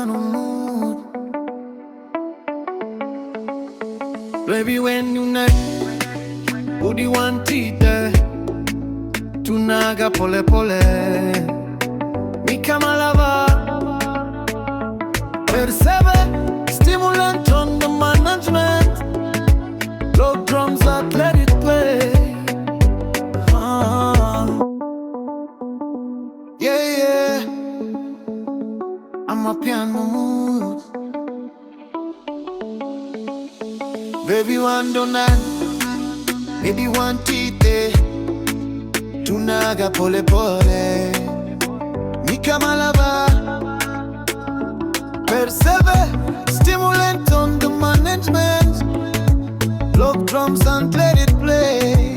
piano mood. Baby, when you night, udi wantite, tunaga pole pole. Mi kama lava, percebe, stimulant on the management. Low drums that let it play. Yeah, yeah, I'm a piano mood. Baby, one donut, baby, one tite, tunaga pole pole. Mi kama lava, percebe, stimulant on the management. Lock drums and let it play.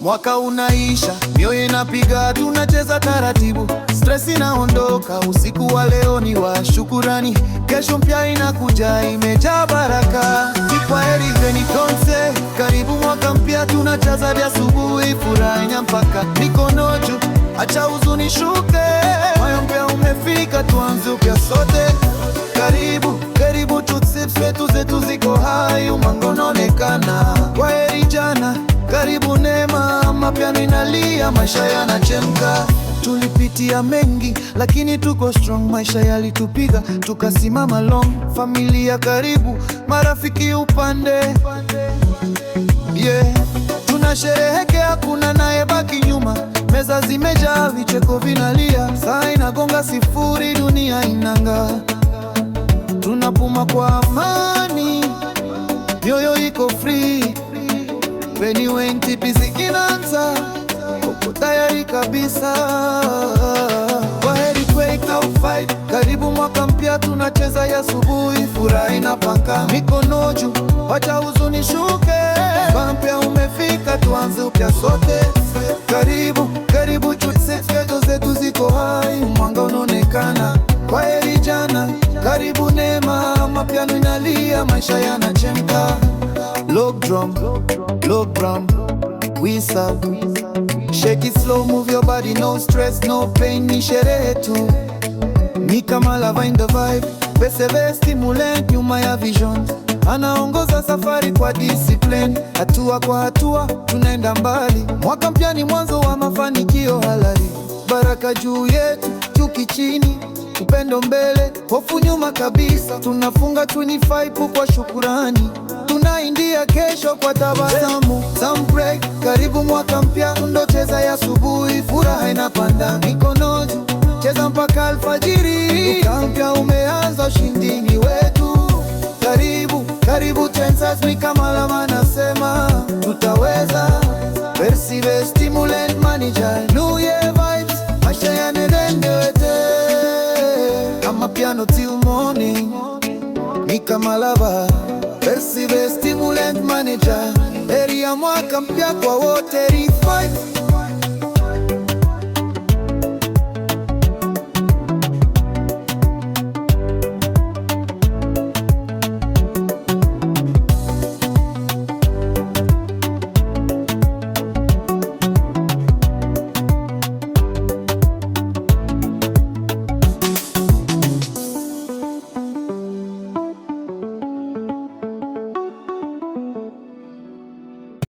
Mwaka unaisha, mioyo inapiga, tunacheza taratibu, stress inaondoka, usiku wa leo ni wa shukurani, kesho mpya inakuja imejaa baraka. Kwaheri venitonse, karibu mwaka mpya, tunajaza vya asubuhi, furaha ina mpaka mikono juu, acha huzuni shuke, moyo mpya umefika, tuanze upya sote. Karibu, karibu tutsip zetu ziko hai, umango unaonekana. Kwaheri jana, karibu neema, mapiano inalia, maisha yanachemka. Tulipitia mengi, lakini tuko strong, maisha yalitupiga, tukasimama long. Familia karibu, marafiki upande, yeah. Tunasherehekea, kuna naye baki nyuma, meza zimejaa, vicheko vinalia, saa inagonga sifuri, dunia inanga. Tunapuma kwa amani, mioyo iko free. When you ain't busy inaanza, uko tayari kabisa. Kwaheri wake up fight, karibu mwaka mpya, tunacheza ya asubuhi, furaha inapaka mikono juu, wacha huzuni shuke, mwaka mpya umefika, tuanze upya sote. Karibu, karibu chuo zetu ziko hai, mwanga unaonekana. Kwaheri jana, karibu neema, mapiano inalia, maisha yanachemka. Lock drum, we serve. Shake it slow, move your body, no stress, no pain, ni sherehe tu. Mi kama lava in the vibe, percebe, stimulant nyuma ya vision. Anaongoza safari kwa discipline, hatua kwa hatua tunaenda mbali. Mwaka mpya ni mwanzo wa mafanikio halali, baraka juu yetu, chuki chini, upendo mbele, hofu nyuma kabisa. Tunafunga 25 kwa shukurani, tunaingia kesho kwa tabasamu. Some break, karibu mwaka mpya, tundocheza ya asubuhi, furaha inapanda mikono juu, cheza mpaka alfajiri. Mwaka mpya umeanza, ushindi ni wetu. Karibu, karibu Tensas, mi kama lama nasema, tutaweza. Percibe, stimulant manager, New Year vibes, maisha yanedendewete. Kama piano till morning, mi kama lava. Percibe, stimulant manager, heri ya mwaka mpya kwa wote, revive.